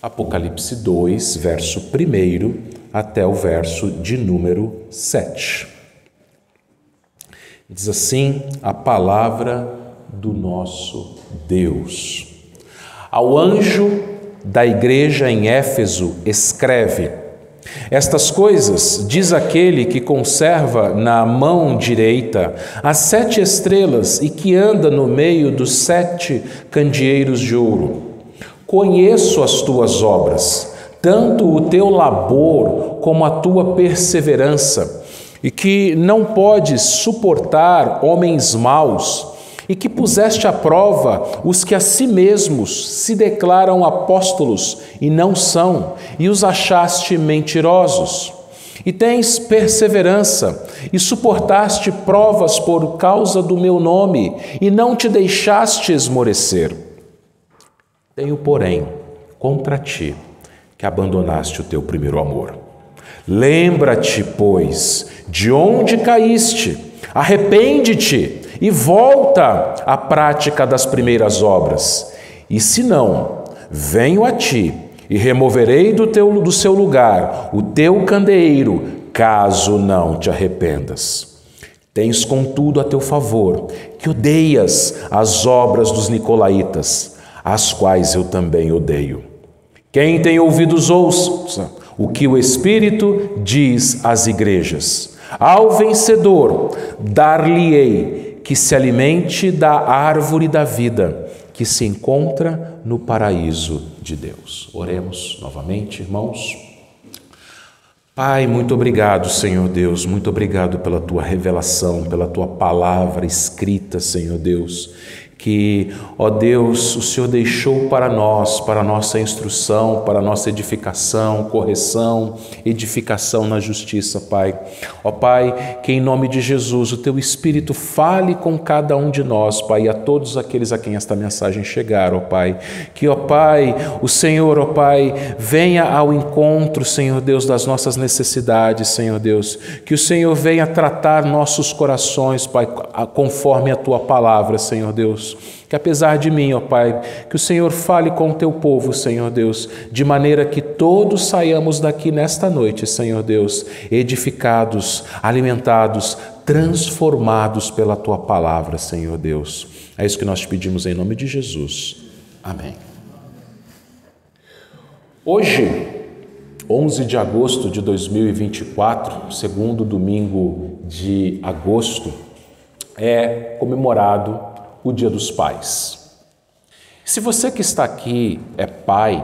Apocalipse 2, verso 1 até o verso de número 7. Diz assim a palavra do nosso Deus. Ao anjo da igreja em Éfeso escreve: estas coisas diz aquele que conserva na mão direita as 7 estrelas e que anda no meio dos 7 candeeiros de ouro. Conheço as tuas obras, tanto o teu labor como a tua perseverança, e que não podes suportar homens maus, e que puseste à prova os que a si mesmos se declaram apóstolos e não são, e os achaste mentirosos. E tens perseverança, e suportaste provas por causa do meu nome, e não te deixaste esmorecer. Tenho, porém, contra ti, que abandonaste o teu primeiro amor. Lembra-te, pois, de onde caíste, arrepende-te e volta à prática das primeiras obras. E se não, venho a ti e removerei do seu lugar o teu candeeiro, caso não te arrependas. Tens, contudo, a teu favor, que odeias as obras dos nicolaítas, as quais eu também odeio. Quem tem ouvidos, ouça o que o Espírito diz às igrejas. Ao vencedor, dar-lhe-ei que se alimente da árvore da vida, que se encontra no paraíso de Deus. Oremos novamente, irmãos. Pai, muito obrigado, Senhor Deus, muito obrigado pela Tua revelação, pela Tua palavra escrita, Senhor Deus, que, ó Deus, o Senhor deixou para nós, para a nossa instrução, para a nossa edificação, correção, edificação na justiça, Pai. Ó Pai, que em nome de Jesus o Teu Espírito fale com cada um de nós, Pai, e a todos aqueles a quem esta mensagem chegar, ó Pai. Que, ó Pai, o Senhor, ó Pai, venha ao encontro, Senhor Deus, das nossas necessidades, Senhor Deus. Que o Senhor venha tratar nossos corações, Pai, conforme a Tua palavra, Senhor Deus. Que apesar de mim, ó Pai, que o Senhor fale com o Teu povo, Senhor Deus, de maneira que todos saiamos daqui nesta noite, Senhor Deus, edificados, alimentados, transformados pela Tua palavra, Senhor Deus. É isso que nós te pedimos em nome de Jesus. Amém. Hoje, 11 de agosto de 2024, segundo domingo de agosto, é comemorado o Dia dos Pais. Se você que está aqui é pai,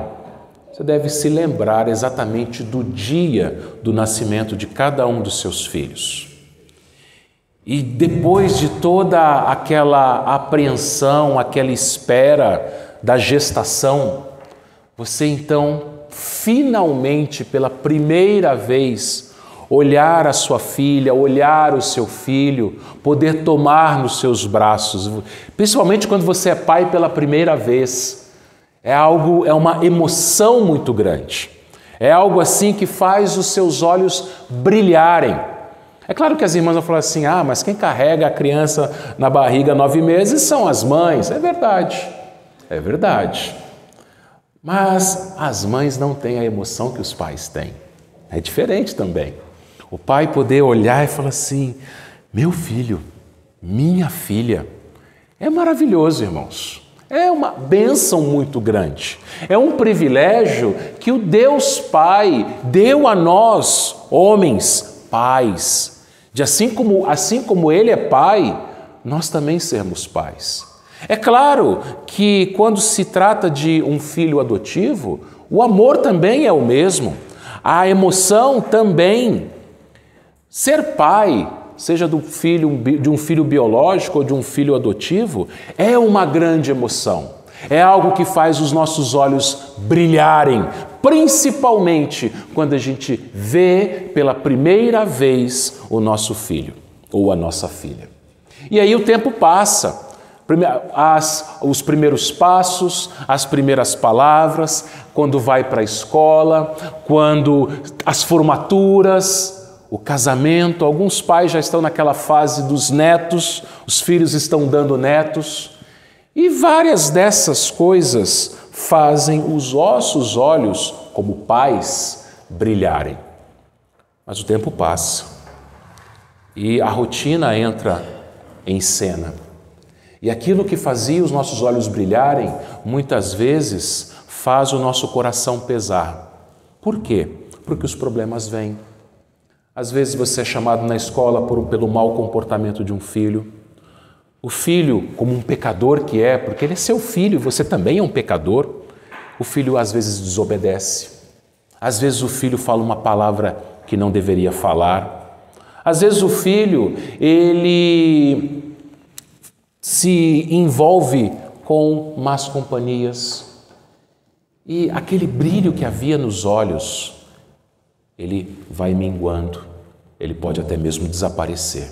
você deve se lembrar exatamente do dia do nascimento de cada um dos seus filhos. E depois de toda aquela apreensão, aquela espera da gestação, você então, finalmente, pela primeira vez, olhar a sua filha, olhar o seu filho, poder tomar nos seus braços, principalmente quando você é pai pela primeira vez, é uma emoção muito grande, é algo assim que faz os seus olhos brilharem. É claro que as irmãs vão falar assim, mas quem carrega a criança na barriga 9 meses são as mães. É verdade, mas as mães não têm a emoção que os pais têm, é diferente também. O pai poder olhar e falar assim, meu filho, minha filha, é maravilhoso, irmãos. É uma bênção muito grande. É um privilégio que o Deus Pai deu a nós, homens, pais. Assim como Ele é pai, nós também sermos pais. É claro que quando se trata de um filho adotivo, o amor também é o mesmo. A emoção também. Ser pai, seja de um filho biológico ou de um filho adotivo, é uma grande emoção. É algo que faz os nossos olhos brilharem, principalmente quando a gente vê pela primeira vez o nosso filho ou a nossa filha. E aí o tempo passa. Os primeiros passos, as primeiras palavras, quando vai para a escola, quando as formaturas, o casamento, alguns pais já estão naquela fase dos netos, os filhos estão dando netos, e várias dessas coisas fazem os vossos olhos, como pais, brilharem. Mas o tempo passa e a rotina entra em cena. E aquilo que fazia os nossos olhos brilharem, muitas vezes faz o nosso coração pesar. Por quê? Porque os problemas vêm. Às vezes você é chamado na escola pelo mau comportamento de um filho. O filho, como um pecador que é, porque ele é seu filho, você também é um pecador, o filho às vezes desobedece. Às vezes o filho fala uma palavra que não deveria falar. Às vezes o filho, ele se envolve com más companhias. E aquele brilho que havia nos olhos, ele vai minguando, ele pode até mesmo desaparecer.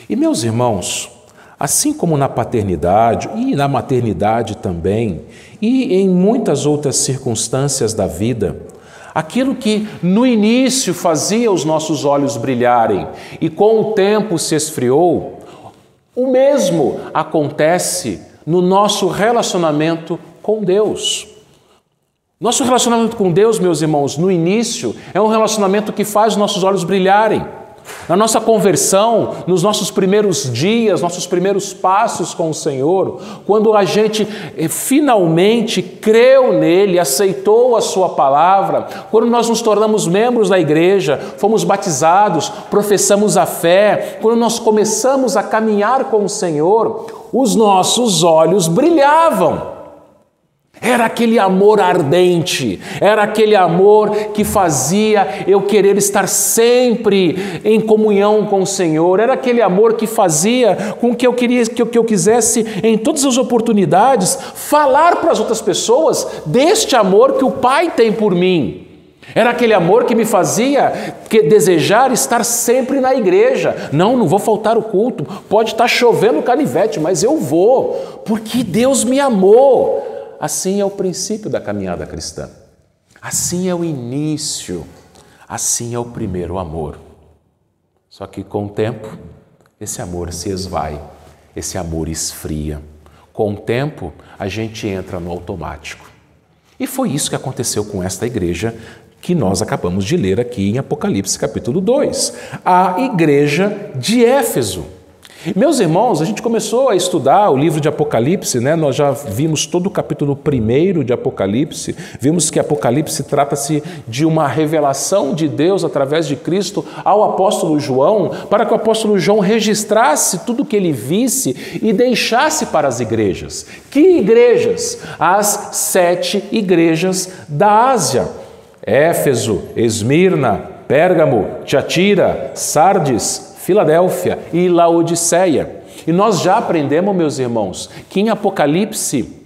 E meus irmãos, assim como na paternidade e na maternidade também, e em muitas outras circunstâncias da vida, aquilo que no início fazia os nossos olhos brilharem e com o tempo se esfriou, o mesmo acontece no nosso relacionamento com Deus. Nosso relacionamento com Deus, meus irmãos, no início é um relacionamento que faz os nossos olhos brilharem. Na nossa conversão, nos nossos primeiros dias, nossos primeiros passos com o Senhor, quando a gente finalmente creu nele, aceitou a sua palavra, quando nós nos tornamos membros da igreja, fomos batizados, professamos a fé, quando nós começamos a caminhar com o Senhor, os nossos olhos brilhavam. Era aquele amor ardente, era aquele amor que fazia eu querer estar sempre em comunhão com o Senhor, era aquele amor que fazia com que eu quisesse, em todas as oportunidades, falar para as outras pessoas deste amor que o Pai tem por mim. Era aquele amor que me fazia desejar estar sempre na igreja. Não vou faltar o culto, pode estar chovendo canivete, mas eu vou, porque Deus me amou. Assim é o princípio da caminhada cristã. Assim é o início. Assim é o primeiro amor. Só que com o tempo, esse amor se esvai, esse amor esfria. Com o tempo, a gente entra no automático. E foi isso que aconteceu com esta igreja que nós acabamos de ler aqui em Apocalipse capítulo 2. A igreja de Éfeso. Meus irmãos, a gente começou a estudar o livro de Apocalipse, né? Nós já vimos todo o capítulo 1 de Apocalipse, vimos que Apocalipse trata-se de uma revelação de Deus através de Cristo ao apóstolo João, para que o apóstolo João registrasse tudo o que ele visse e deixasse para as igrejas. Que igrejas? As 7 igrejas da Ásia: Éfeso, Esmirna, Pérgamo, Tiatira, Sardes, Filadélfia e Laodiceia. E nós já aprendemos, meus irmãos, que em Apocalipse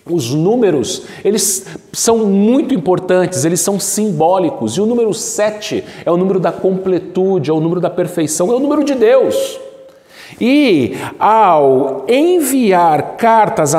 os números, eles são muito importantes, eles são simbólicos. E o número 7 é o número da completude, é o número da perfeição, é o número de Deus. E ao enviar cartas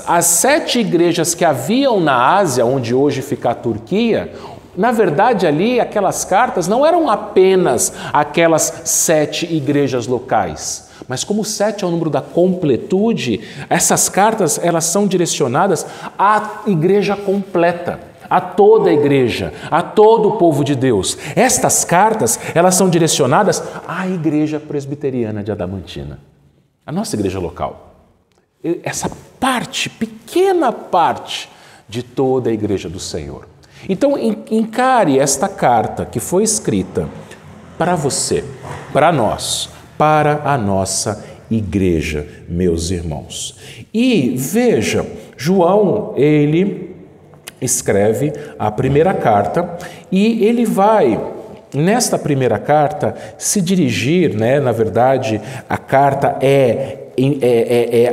às 7 igrejas que haviam na Ásia, onde hoje fica a Turquia, na verdade, ali, aquelas cartas não eram apenas aquelas 7 igrejas locais, mas como 7 é o número da completude, essas cartas elas são direcionadas à igreja completa, a toda a igreja, a todo o povo de Deus. Estas cartas elas são direcionadas à igreja presbiteriana de Adamantina, a nossa igreja local. Essa parte, pequena parte de toda a igreja do Senhor. Então, encare esta carta que foi escrita para você, para nós, para a nossa igreja, meus irmãos. E veja, João, ele escreve a primeira carta e ele vai, nesta primeira carta, se dirigir, na verdade, a carta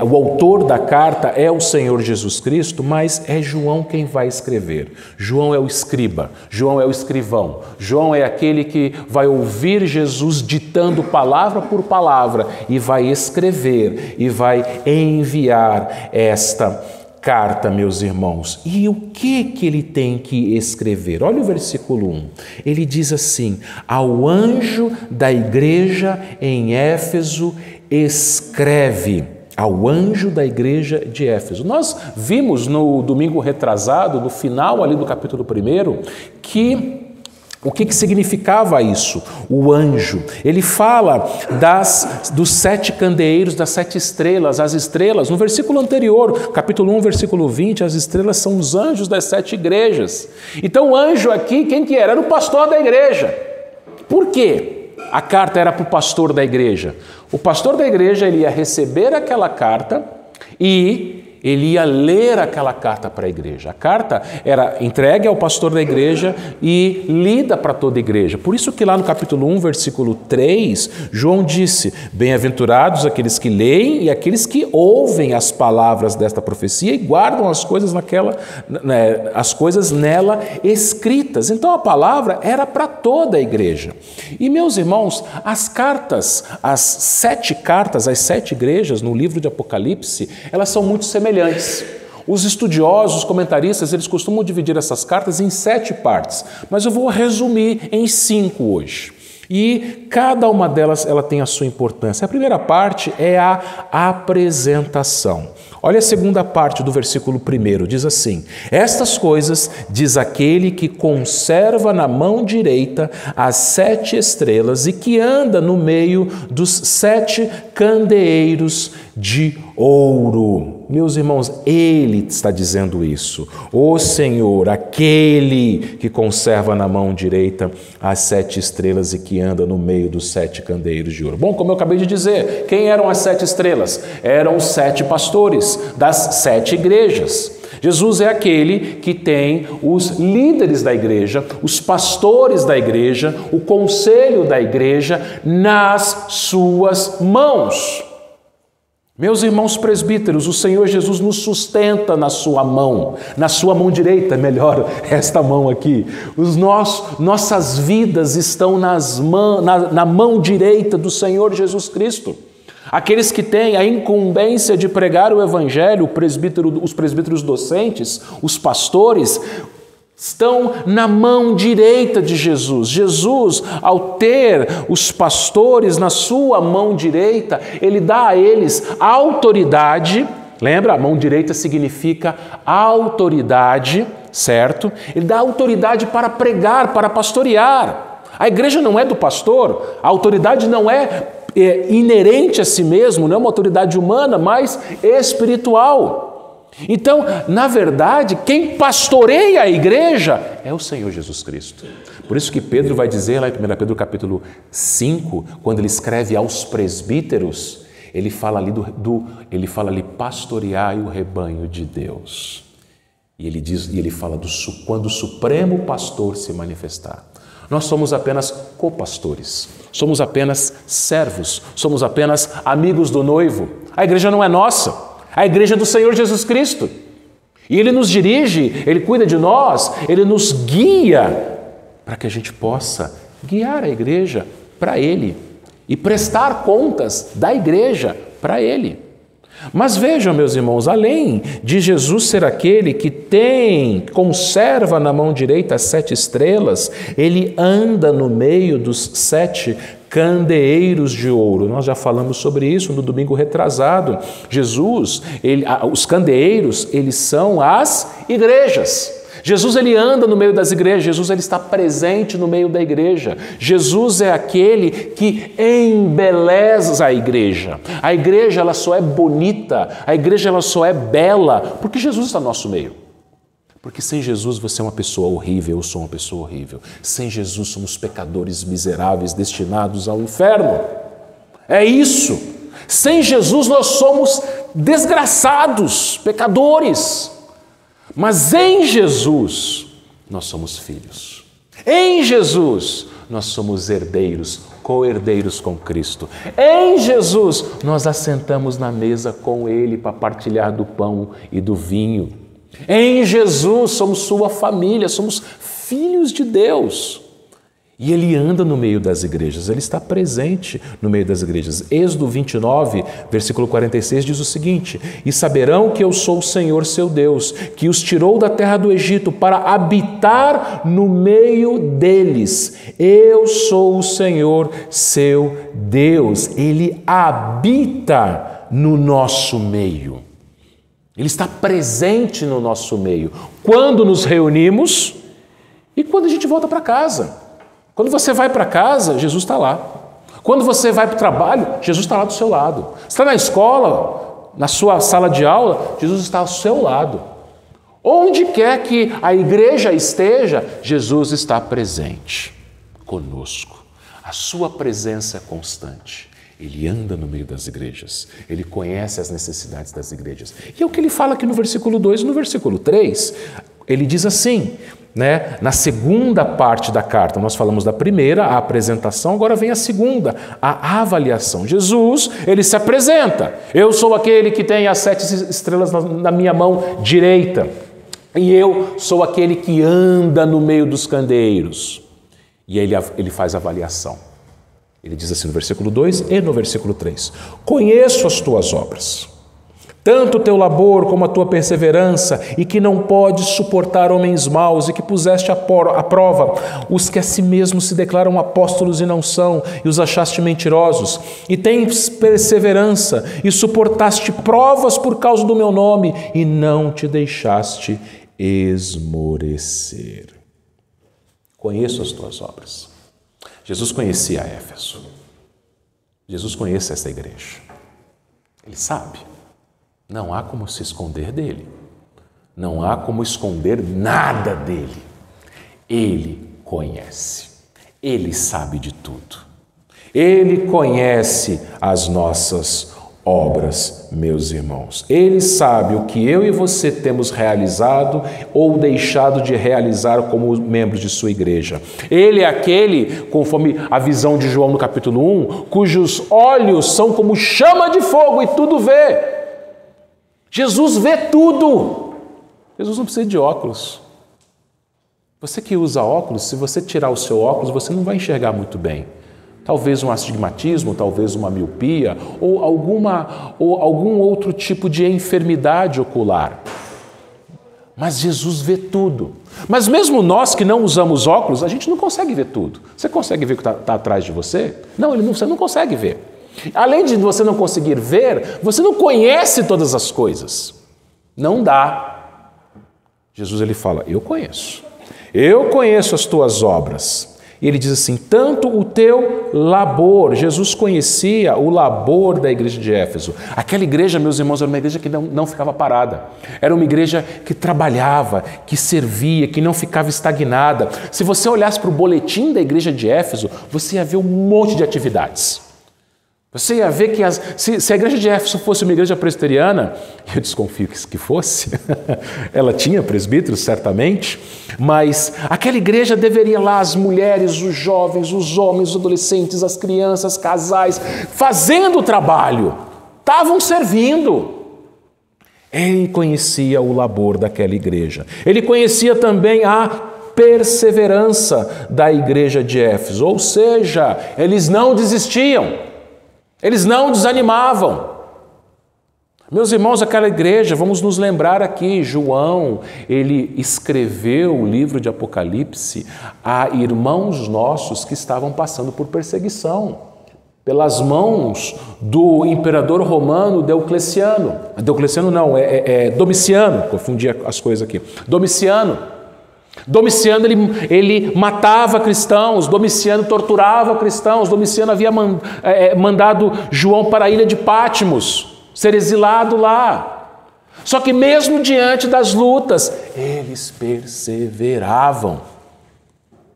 o autor da carta é o Senhor Jesus Cristo, mas é João quem vai escrever. João é o escriba, João é o escrivão, João é aquele que vai ouvir Jesus ditando palavra por palavra e vai escrever e vai enviar esta carta, meus irmãos. E o que ele tem que escrever? Olha o versículo 1. Ele diz assim: ao anjo da igreja em Éfeso escreve. ao anjo da igreja de Éfeso. Nós vimos no domingo retrasado, no final ali do capítulo 1, que o que significava isso? O anjo. Ele fala dos 7 candeeiros, das 7 estrelas. As estrelas, no versículo anterior, capítulo 1, versículo 20, as estrelas são os anjos das 7 igrejas. Então o anjo aqui, quem que era? Era o pastor da igreja. Por quê? A carta era para o pastor da igreja. O pastor da igreja, ele ia receber aquela carta e ele ia ler aquela carta para a igreja. A carta era entregue ao pastor da igreja e lida para toda a igreja. Por isso que lá no capítulo 1, versículo 3, João disse: bem-aventurados aqueles que leem e aqueles que ouvem as palavras desta profecia e guardam as coisas as coisas nela escritas. Então a palavra era para toda a igreja. E meus irmãos, as 7 cartas, as 7 igrejas no livro de Apocalipse, elas são muito semelhantes. Os estudiosos, os comentaristas, eles costumam dividir essas cartas em 7 partes, mas eu vou resumir em 5 hoje. E cada uma delas ela tem a sua importância. A primeira parte é a apresentação. Olha a segunda parte do versículo 1, diz assim: estas coisas diz aquele que conserva na mão direita as 7 estrelas e que anda no meio dos 7 candeeiros de ouro. Meus irmãos, ele está dizendo isso. O Senhor, aquele que conserva na mão direita as 7 estrelas e que anda no meio dos 7 candeeiros de ouro. Bom, como eu acabei de dizer, quem eram as 7 estrelas? Eram os 7 pastores das 7 igrejas. Jesus é aquele que tem os líderes da igreja, os pastores da igreja, o conselho da igreja nas suas mãos. Meus irmãos presbíteros, o Senhor Jesus nos sustenta na sua mão direita, melhor, esta mão aqui. Nossas vidas estão na mão direita do Senhor Jesus Cristo. Aqueles que têm a incumbência de pregar o Evangelho, os presbíteros docentes, os pastores, estão na mão direita de Jesus. Jesus, ao ter os pastores na sua mão direita, ele dá a eles autoridade. Lembra? A mão direita significa autoridade, certo? Ele dá autoridade para pregar, para pastorear. A igreja não é do pastor, a autoridade não é inerente a si mesmo, não é uma autoridade humana, mas espiritual. Então, na verdade, quem pastoreia a igreja é o Senhor Jesus Cristo. Por isso que Pedro vai dizer lá em 1 Pedro capítulo 5, quando ele escreve aos presbíteros, ele fala ali pastoreai o rebanho de Deus. E ele fala quando o supremo pastor se manifestar. Nós somos apenas copastores, somos apenas servos, somos apenas amigos do noivo. A igreja não é nossa. A igreja é do Senhor Jesus Cristo. E Ele nos dirige, Ele cuida de nós, Ele nos guia para que a gente possa guiar a igreja para Ele e prestar contas da igreja para Ele. Mas vejam, meus irmãos, além de Jesus ser aquele que conserva na mão direita as 7 estrelas, Ele anda no meio dos 7 candeeiros de ouro. Nós já falamos sobre isso no domingo retrasado. Jesus, os candeeiros, eles são as igrejas. Jesus, ele anda no meio das igrejas. Jesus, ele está presente no meio da igreja. Jesus é aquele que embeleza a igreja. A igreja, ela só é bonita, a igreja, ela só é bela porque Jesus está no nosso meio. Porque sem Jesus você é uma pessoa horrível, eu sou uma pessoa horrível. Sem Jesus somos pecadores miseráveis destinados ao inferno. É isso. Sem Jesus nós somos desgraçados, pecadores. Mas em Jesus nós somos filhos. Em Jesus nós somos herdeiros, co-herdeiros com Cristo. Em Jesus nós assentamos na mesa com Ele para partilhar do pão e do vinho. Em Jesus somos sua família, somos filhos de Deus. E Ele anda no meio das igrejas, Ele está presente no meio das igrejas. Êxodo 29, versículo 46 diz o seguinte: e saberão que eu sou o Senhor seu Deus, que os tirou da terra do Egito para habitar no meio deles. Eu sou o Senhor seu Deus. Ele habita no nosso meio. Ele está presente no nosso meio. Quando nos reunimos e quando a gente volta para casa. Quando você vai para casa, Jesus está lá. Quando você vai para o trabalho, Jesus está lá do seu lado. Você está na escola, na sua sala de aula, Jesus está ao seu lado. Onde quer que a igreja esteja, Jesus está presente conosco. A sua presença é constante. Ele anda no meio das igrejas. Ele conhece as necessidades das igrejas. E é o que ele fala aqui no versículo 2 e no versículo 3. Ele diz assim, né? Na segunda parte da carta, nós falamos da primeira, a apresentação, agora vem a segunda, a avaliação. Jesus, ele se apresenta. Eu sou aquele que tem as 7 estrelas na minha mão direita. E eu sou aquele que anda no meio dos candeeiros. E aí ele faz a avaliação. Ele diz assim no versículo 2 e no versículo 3. Conheço as tuas obras, tanto o teu labor como a tua perseverança, e que não podes suportar homens maus, e que puseste à prova os que a si mesmos se declaram apóstolos e não são, e os achaste mentirosos. E tens perseverança, e suportaste provas por causa do meu nome, e não te deixaste esmorecer. Conheço as tuas obras. Jesus conhecia Éfeso. Jesus conhece essa igreja. Ele sabe. Não há como se esconder dele. Não há como esconder nada dele. Ele conhece. Ele sabe de tudo. Ele conhece as nossas obras, meus irmãos. Ele sabe o que eu e você temos realizado ou deixado de realizar como membros de sua igreja. Ele é aquele, conforme a visão de João no capítulo 1, cujos olhos são como chama de fogo e tudo vê. Jesus vê tudo. Jesus não precisa de óculos. Você que usa óculos, se você tirar o seu óculos, você não vai enxergar muito bem. Talvez um astigmatismo, talvez uma miopia ou algum outro tipo de enfermidade ocular. Mas Jesus vê tudo. Mas mesmo nós que não usamos óculos, a gente não consegue ver tudo. Você consegue ver o que está atrás de você? Não, você não consegue ver. Além de você não conseguir ver, você não conhece todas as coisas. Não dá. Jesus ele fala, eu conheço as tuas obras. E ele diz assim, tanto o teu labor. Jesus conhecia o labor da igreja de Éfeso. Aquela igreja, meus irmãos, era uma igreja que não ficava parada. Era uma igreja que trabalhava, que servia, que não ficava estagnada. Se você olhasse para o boletim da igreja de Éfeso, você ia ver um monte de atividades. Você ia ver que se a igreja de Éfeso fosse uma igreja presbiteriana, eu desconfio que fosse, ela tinha presbíteros, certamente, mas aquela igreja deveria lá as mulheres, os jovens, os homens, os adolescentes, as crianças, casais, fazendo o trabalho, estavam servindo. Ele conhecia o labor daquela igreja. Ele conhecia também a perseverança da igreja de Éfeso, ou seja, eles não desistiam. Eles não desanimavam. Meus irmãos, aquela igreja, vamos nos lembrar aqui, João, ele escreveu o livro de Apocalipse a irmãos nossos que estavam passando por perseguição, pelas mãos do imperador romano Diocleciano. Diocleciano não, Domiciano, confundi as coisas aqui. Domiciano, ele matava cristãos, Domiciano torturava cristãos, Domiciano havia mandado João para a ilha de Patmos, ser exilado lá. Só que mesmo diante das lutas, eles perseveravam.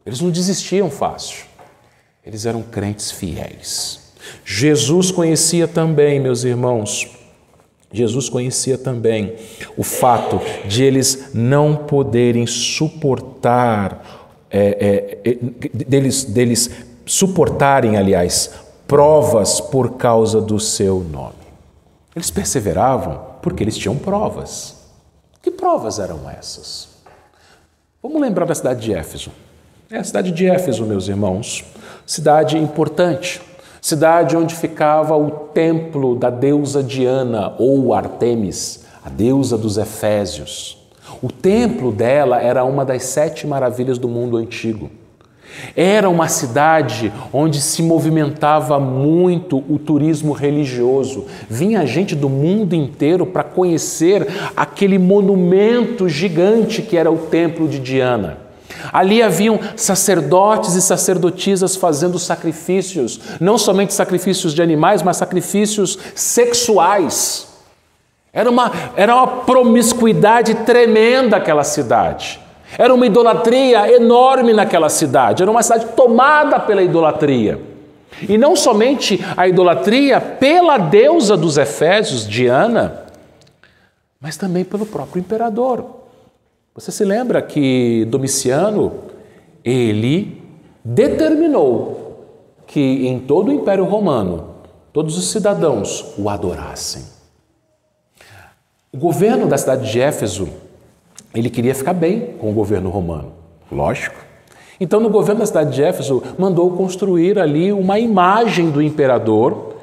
Eles não desistiam fácil. Eles eram crentes fiéis. Jesus conhecia também, meus irmãos, Jesus conhecia também o fato de eles não poderem suportar, deles suportarem, aliás, provas por causa do seu nome. Eles perseveravam porque eles tinham provas. Que provas eram essas? Vamos lembrar da cidade de Éfeso. É a cidade de Éfeso, meus irmãos, cidade importante. Cidade onde ficava o templo da deusa Diana ou Artemis, a deusa dos Efésios. O templo dela era uma das 7 maravilhas do mundo antigo. Era uma cidade onde se movimentava muito o turismo religioso. Vinha gente do mundo inteiro para conhecer aquele monumento gigante que era o Templo de Diana. Ali haviam sacerdotes e sacerdotisas fazendo sacrifícios, não somente sacrifícios de animais, mas sacrifícios sexuais. Era uma promiscuidade tremenda aquela cidade. Era uma idolatria enorme naquela cidade. Era uma cidade tomada pela idolatria. E não somente a idolatria pela deusa dos Efésios, Diana, mas também pelo próprio imperador. Você se lembra que Domiciano, ele determinou que em todo o Império Romano, todos os cidadãos o adorassem. O governo da cidade de Éfeso, ele queria ficar bem com o governo romano, lógico. Então, no governo da cidade de Éfeso, mandou construir ali uma imagem do imperador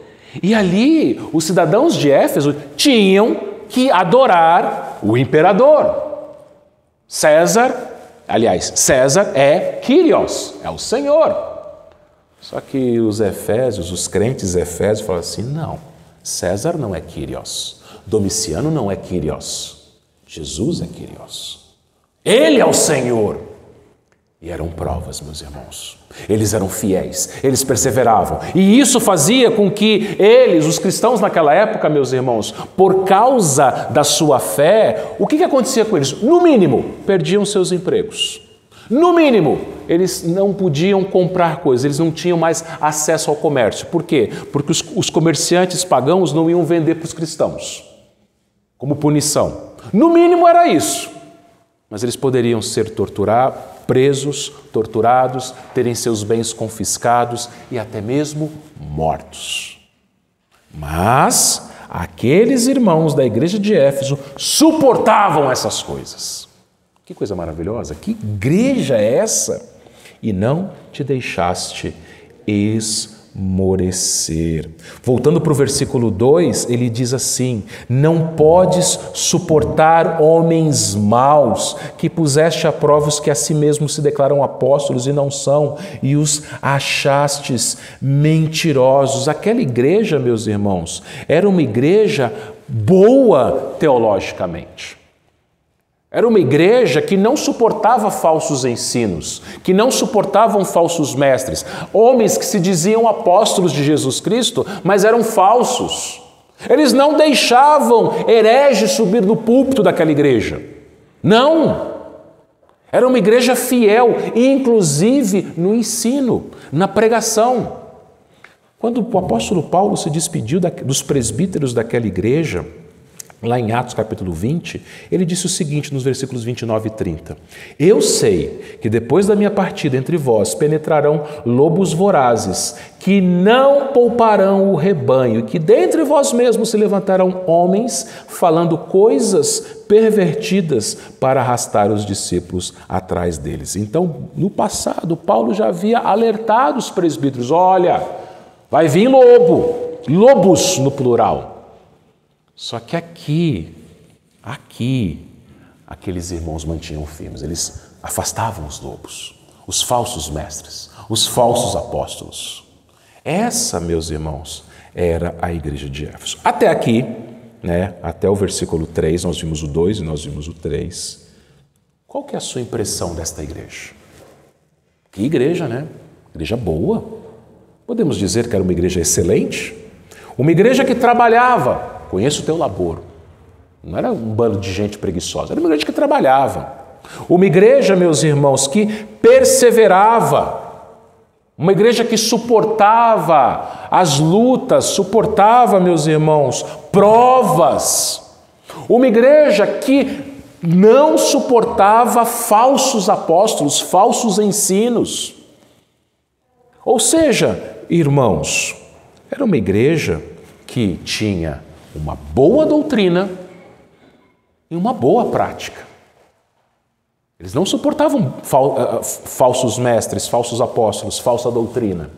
e ali os cidadãos de Éfeso tinham que adorar o imperador. César é Kyrios, é o Senhor. Só que os efésios, os crentes efésios, falam assim, não, César não é Kyrios, Domiciano não é Kyrios. Jesus é Kyrios. Ele é o Senhor. E eram provas, meus irmãos. Eles eram fiéis, eles perseveravam. E isso fazia com que eles, os cristãos naquela época, meus irmãos, por causa da sua fé, o que acontecia com eles? No mínimo, perdiam seus empregos. No mínimo, eles não podiam comprar coisas, eles não tinham mais acesso ao comércio. Por quê? Porque os comerciantes pagãos não iam vender para os cristãos, como punição. No mínimo era isso, mas eles poderiam ser presos, torturados, terem seus bens confiscados e até mesmo mortos. Mas aqueles irmãos da igreja de Éfeso suportavam essas coisas. Que coisa maravilhosa, que igreja é essa? E não te deixaste esmorecer. Voltando para o versículo 2, ele diz assim: não podes suportar homens maus, que puseste a prova os que a si mesmos se declaram apóstolos e não são, e os achastes mentirosos. Aquela igreja, meus irmãos, era uma igreja boa teologicamente. Era uma igreja que não suportava falsos ensinos, que não suportavam falsos mestres, homens que se diziam apóstolos de Jesus Cristo, mas eram falsos. Eles não deixavam hereges subir no púlpito daquela igreja. Não! Era uma igreja fiel, inclusive no ensino, na pregação. Quando o apóstolo Paulo se despediu dos presbíteros daquela igreja, lá em Atos capítulo 20, ele disse o seguinte nos versículos 29 e 30. Eu sei que depois da minha partida entre vós penetrarão lobos vorazes, que não pouparão o rebanho, e que dentre vós mesmos se levantarão homens falando coisas pervertidas para arrastar os discípulos atrás deles. Então, no passado, Paulo já havia alertado os presbíteros, olha, vai vir lobos no plural. Só que aqui, aqueles irmãos mantinham firmes, eles afastavam os lobos, os falsos mestres, os falsos apóstolos. Essa, meus irmãos, era a igreja de Éfeso. Até aqui, até o versículo 3, nós vimos o 2 e nós vimos o 3. Qual que é a sua impressão desta igreja? Que igreja, né? Igreja boa. Podemos dizer que era uma igreja excelente? Uma igreja que trabalhava. Conheço o teu labor. Não era um bando de gente preguiçosa, era uma igreja que trabalhava. Uma igreja, meus irmãos, que perseverava. Uma igreja que suportava as lutas, suportava, meus irmãos, provas. Uma igreja que não suportava falsos apóstolos, falsos ensinos. Ou seja, irmãos, era uma igreja que tinha uma boa doutrina e uma boa prática. Eles não suportavam falsos mestres, falsos apóstolos, falsa doutrina.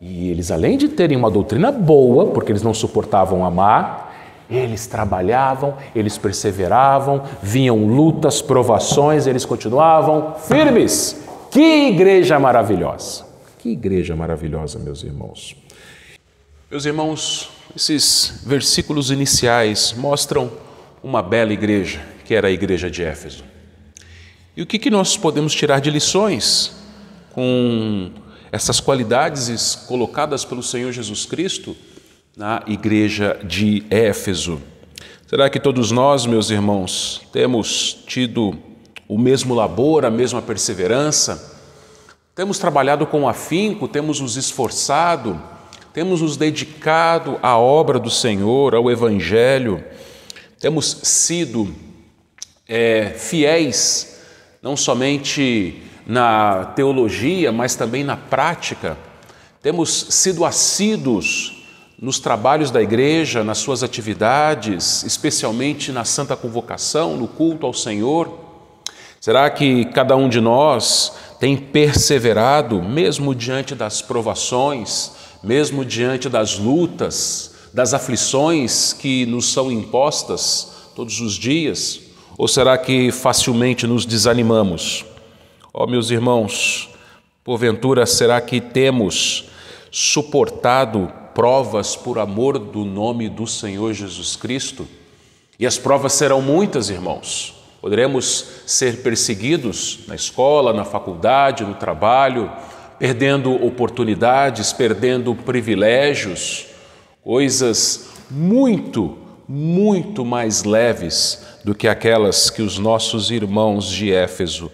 E eles, além de terem uma doutrina boa, porque eles não suportavam a má, eles trabalhavam, eles perseveravam, vinham lutas, provações, eles continuavam firmes, Que igreja maravilhosa! Que igreja maravilhosa, meus irmãos. Meus irmãos, esses versículos iniciais mostram uma bela igreja, que era a igreja de Éfeso. E o que nós podemos tirar de lições com essas qualidades colocadas pelo Senhor Jesus Cristo na igreja de Éfeso? Será que todos nós, meus irmãos, temos tido o mesmo labor, a mesma perseverança? Temos trabalhado com afinco, temos nos esforçado, temos nos dedicado à obra do Senhor, ao Evangelho, temos sido fiéis, não somente na teologia, mas também na prática. Temos sido assíduos nos trabalhos da igreja, nas suas atividades, especialmente na Santa Convocação, no culto ao Senhor. Será que cada um de nós tem perseverado, mesmo diante das provações, mesmo diante das lutas, das aflições que nos são impostas todos os dias? Ou será que facilmente nos desanimamos? Ó, meus irmãos, porventura será que temos suportado provas por amor do nome do Senhor Jesus Cristo? E as provas serão muitas, irmãos. Poderemos ser perseguidos na escola, na faculdade, no trabalho, perdendo oportunidades, perdendo privilégios, coisas muito mais leves do que aquelas que os nossos irmãos de Éfeso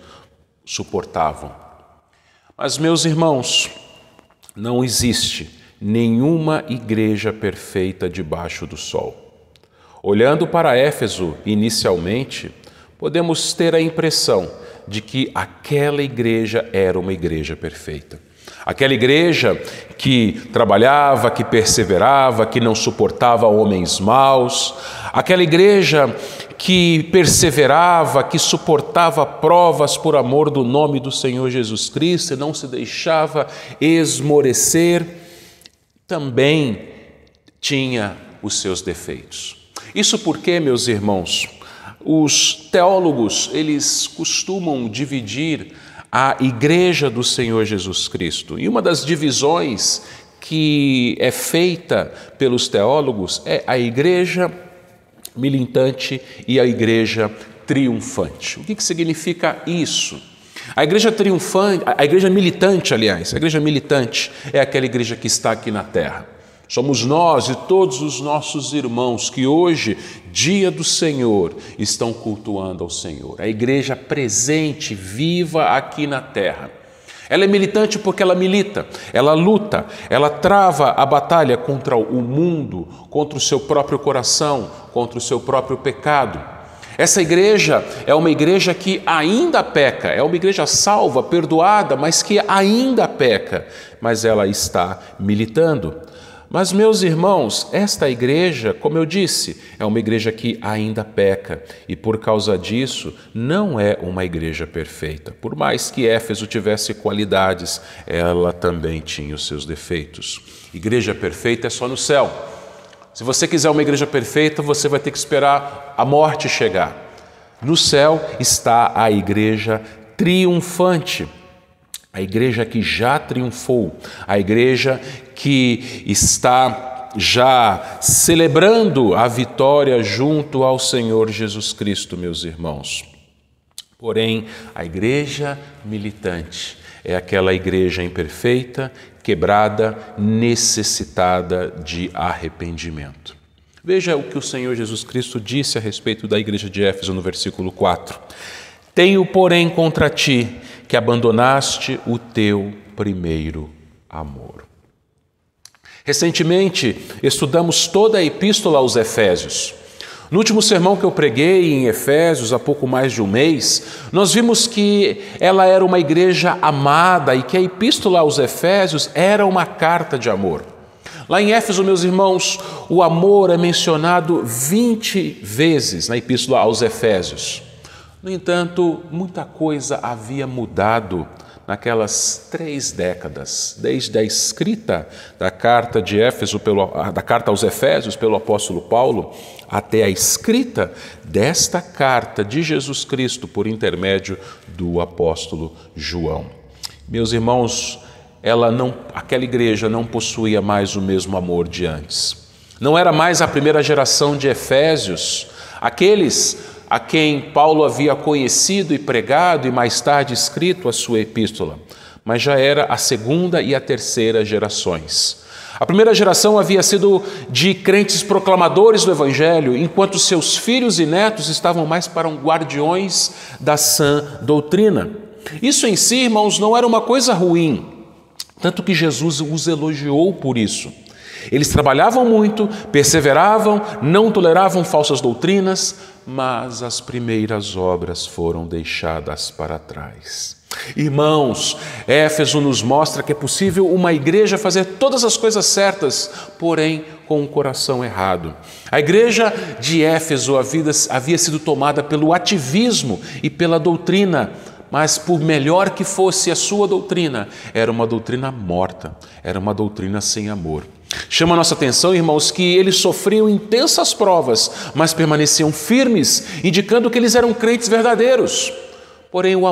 suportavam. Mas, meus irmãos, não existe nenhuma igreja perfeita debaixo do sol. Olhando para Éfeso inicialmente, podemos ter a impressão de que aquela igreja era uma igreja perfeita. Aquela igreja que trabalhava, que perseverava, que não suportava homens maus, aquela igreja que perseverava, que suportava provas por amor do nome do Senhor Jesus Cristo e não se deixava esmorecer, também tinha os seus defeitos. Isso porque, meus irmãos, os teólogos, eles costumam dividir a igreja do Senhor Jesus Cristo. E uma das divisões que é feita pelos teólogos é a igreja militante e a igreja triunfante. O que significa isso? A igreja triunfante, a igreja militante, aliás, a igreja militante é aquela igreja que está aqui na terra. Somos nós e todos os nossos irmãos que hoje, dia do Senhor, estão cultuando ao Senhor. A igreja presente, viva aqui na terra. Ela é militante porque ela milita, ela luta, ela trava a batalha contra o mundo, contra o seu próprio coração, contra o seu próprio pecado. Essa igreja é uma igreja que ainda peca, é uma igreja salva, perdoada, mas que ainda peca, mas ela está militando. Mas, meus irmãos, esta igreja, como eu disse, é uma igreja que ainda peca e, por causa disso, não é uma igreja perfeita. Por mais que Éfeso tivesse qualidades, ela também tinha os seus defeitos. Igreja perfeita é só no céu. Se você quiser uma igreja perfeita, você vai ter que esperar a morte chegar. No céu está a igreja triunfante. A igreja que já triunfou, a igreja que está já celebrando a vitória junto ao Senhor Jesus Cristo, meus irmãos. Porém, a igreja militante é aquela igreja imperfeita, quebrada, necessitada de arrependimento. Veja o que o Senhor Jesus Cristo disse a respeito da igreja de Éfeso no versículo 4. Tenho, porém, contra ti que abandonaste o teu primeiro amor. Recentemente, estudamos toda a epístola aos Efésios. No último sermão que eu preguei em Efésios, há pouco mais de um mês, nós vimos que ela era uma igreja amada e que a epístola aos Efésios era uma carta de amor. Lá em Éfeso, meus irmãos, o amor é mencionado 20 vezes na epístola aos Efésios. No entanto, muita coisa havia mudado naquelas 3 décadas, desde a escrita da carta de Éfeso, da carta aos Efésios pelo apóstolo Paulo, até a escrita desta carta de Jesus Cristo por intermédio do apóstolo João. Meus irmãos, aquela igreja não possuía mais o mesmo amor de antes. Não era mais a primeira geração de Efésios, aqueles a quem Paulo havia conhecido e pregado e mais tarde escrito a sua epístola, mas já era a segunda e a terceira gerações. A primeira geração havia sido de crentes proclamadores do Evangelho, enquanto seus filhos e netos estavam mais para guardiões da sã doutrina. Isso em si, irmãos, não era uma coisa ruim, tanto que Jesus os elogiou por isso. Eles trabalhavam muito, perseveravam, não toleravam falsas doutrinas, mas as primeiras obras foram deixadas para trás. Irmãos, Éfeso nos mostra que é possível uma igreja fazer todas as coisas certas, porém com o coração errado. A igreja de Éfeso havia sido tomada pelo ativismo e pela doutrina, mas por melhor que fosse a sua doutrina, era uma doutrina morta, era uma doutrina sem amor. Chama a nossa atenção, irmãos, que eles sofriam intensas provas, mas permaneciam firmes, indicando que eles eram crentes verdadeiros. Porém, o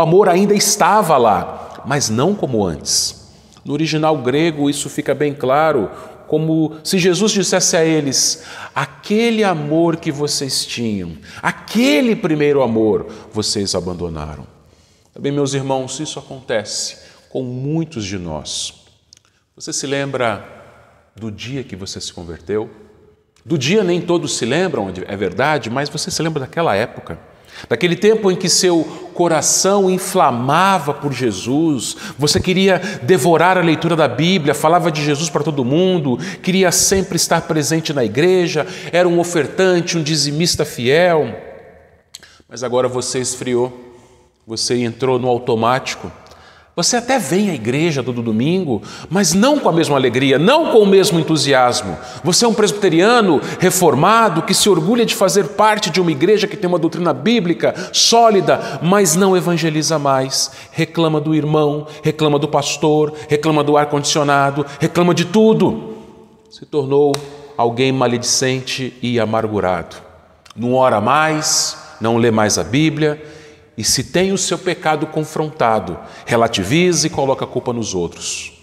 amor ainda estava lá, mas não como antes. No original grego, isso fica bem claro, como se Jesus dissesse a eles: aquele amor que vocês tinham, aquele primeiro amor, vocês abandonaram. Também, meus irmãos, isso acontece com muitos de nós. Você se lembra do dia que você se converteu? Do dia nem todos se lembram, é verdade, mas você se lembra daquela época, daquele tempo em que seu coração inflamava por Jesus, você queria devorar a leitura da Bíblia, falava de Jesus para todo mundo, queria sempre estar presente na igreja, era um ofertante, um dizimista fiel, mas agora você esfriou, você entrou no automático. Você até vem à igreja todo domingo, mas não com a mesma alegria, não com o mesmo entusiasmo. Você é um presbiteriano reformado que se orgulha de fazer parte de uma igreja que tem uma doutrina bíblica sólida, mas não evangeliza mais. Reclama do irmão, reclama do pastor, reclama do ar-condicionado, reclama de tudo. Se tornou alguém maledicente e amargurado. Não ora mais, não lê mais a Bíblia. E se tem o seu pecado confrontado, relativiza e coloca a culpa nos outros.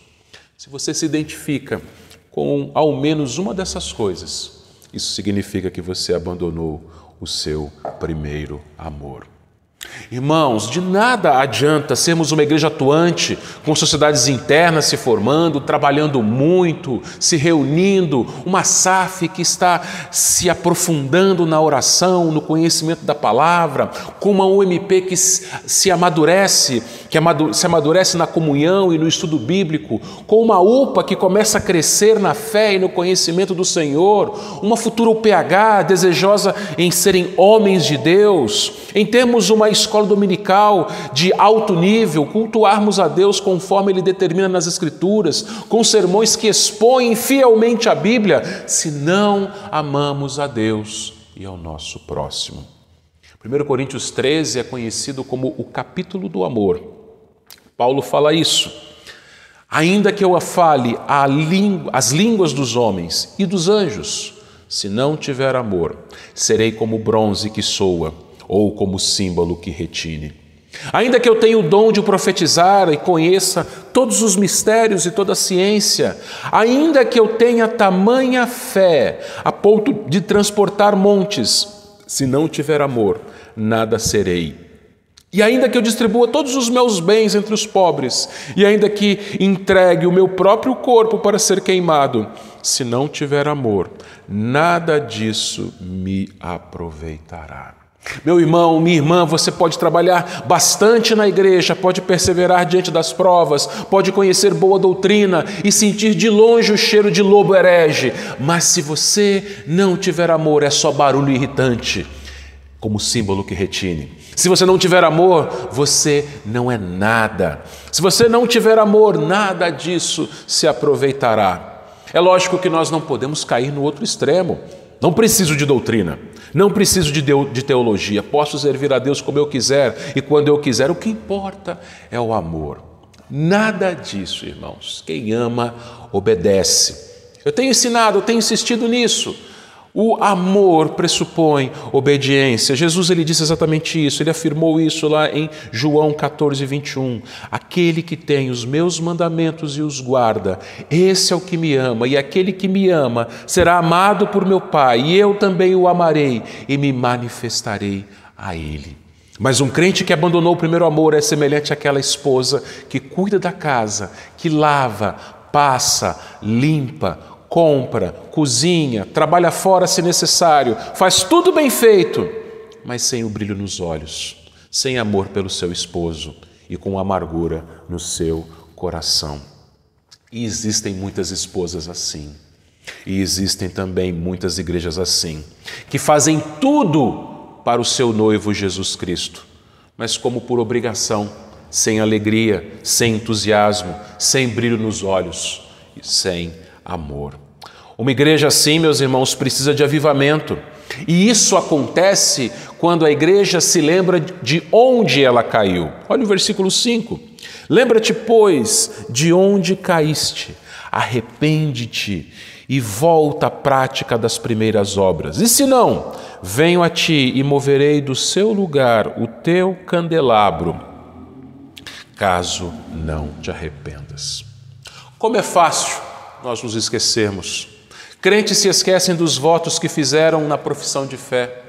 Se você se identifica com ao menos uma dessas coisas, isso significa que você abandonou o seu primeiro amor. Irmãos, de nada adianta sermos uma igreja atuante, com sociedades internas se formando, trabalhando muito, se reunindo, uma SAF que está se aprofundando na oração, no conhecimento da palavra, com uma UMP que se amadurece na comunhão e no estudo bíblico, com uma UPA que começa a crescer na fé e no conhecimento do Senhor, uma futura UPH desejosa em serem homens de Deus, em termos uma escola dominical de alto nível, cultuarmos a Deus conforme Ele determina nas Escrituras, com sermões que expõem fielmente a Bíblia, se não amamos a Deus e ao nosso próximo. 1 Coríntios 13 é conhecido como o capítulo do amor. Paulo fala isso. Ainda que eu fale as línguas dos homens e dos anjos, se não tiver amor, serei como bronze que soa, ou como símbolo que retine. Ainda que eu tenha o dom de profetizar e conheça todos os mistérios e toda a ciência, ainda que eu tenha tamanha fé a ponto de transportar montes, se não tiver amor, nada serei. E ainda que eu distribua todos os meus bens entre os pobres, e ainda que entregue o meu próprio corpo para ser queimado, se não tiver amor, nada disso me aproveitará. Meu irmão, minha irmã, você pode trabalhar bastante na igreja, pode perseverar diante das provas, pode conhecer boa doutrina e sentir de longe o cheiro de lobo herege, mas se você não tiver amor, é só barulho irritante, como símbolo que retine. Se você não tiver amor, você não é nada. Se você não tiver amor, nada disso se aproveitará. É lógico que nós não podemos cair no outro extremo. Não preciso de doutrina, não preciso de teologia, posso servir a Deus como eu quiser e quando eu quiser, o que importa é o amor. Nada disso, irmãos. Quem ama, obedece. Eu tenho ensinado, eu tenho insistido nisso. O amor pressupõe obediência. Jesus ele disse exatamente isso, ele afirmou isso lá em João 14, 21. Aquele que tem os meus mandamentos e os guarda, esse é o que me ama, e aquele que me ama será amado por meu Pai, e eu também o amarei e me manifestarei a ele. Mas um crente que abandonou o primeiro amor é semelhante àquela esposa que cuida da casa, que lava, passa, limpa, compra, cozinha, trabalha fora se necessário, faz tudo bem feito, mas sem o brilho nos olhos, sem amor pelo seu esposo e com amargura no seu coração. E existem muitas esposas assim, e existem também muitas igrejas assim, que fazem tudo para o seu noivo Jesus Cristo, mas como por obrigação, sem alegria, sem entusiasmo, sem brilho nos olhos e sem amor. Uma igreja assim, meus irmãos, precisa de avivamento. E isso acontece quando a igreja se lembra de onde ela caiu. Olha o versículo 5. Lembra-te, pois, de onde caíste, arrepende-te e volta à prática das primeiras obras. E se não, venho a ti e moverei do seu lugar o teu candelabro, caso não te arrependas. Como é fácil nós nos esquecermos. Crentes se esquecem dos votos que fizeram na profissão de fé.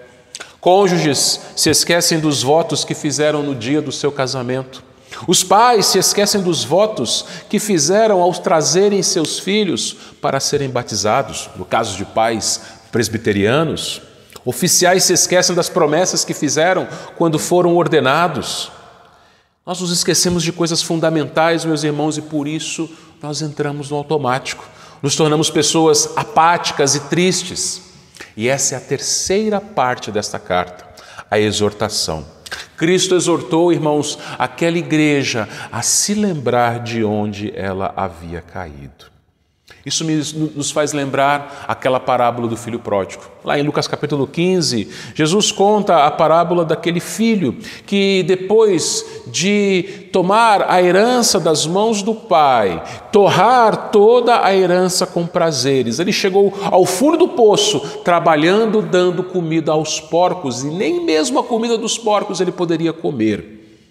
Cônjuges se esquecem dos votos que fizeram no dia do seu casamento. Os pais se esquecem dos votos que fizeram ao trazerem seus filhos para serem batizados, no caso de pais presbiterianos. Oficiais se esquecem das promessas que fizeram quando foram ordenados. Nós nos esquecemos de coisas fundamentais, meus irmãos, e por isso nós entramos no automático. Nos tornamos pessoas apáticas e tristes. E essa é a terceira parte desta carta, a exortação. Cristo exortou, irmãos, aquela igreja a se lembrar de onde ela havia caído. Isso nos faz lembrar aquela parábola do filho pródigo. Lá em Lucas capítulo 15, Jesus conta a parábola daquele filho que depois de tomar a herança das mãos do pai, torrar toda a herança com prazeres, ele chegou ao fundo do poço, trabalhando, dando comida aos porcos, e nem mesmo a comida dos porcos ele poderia comer.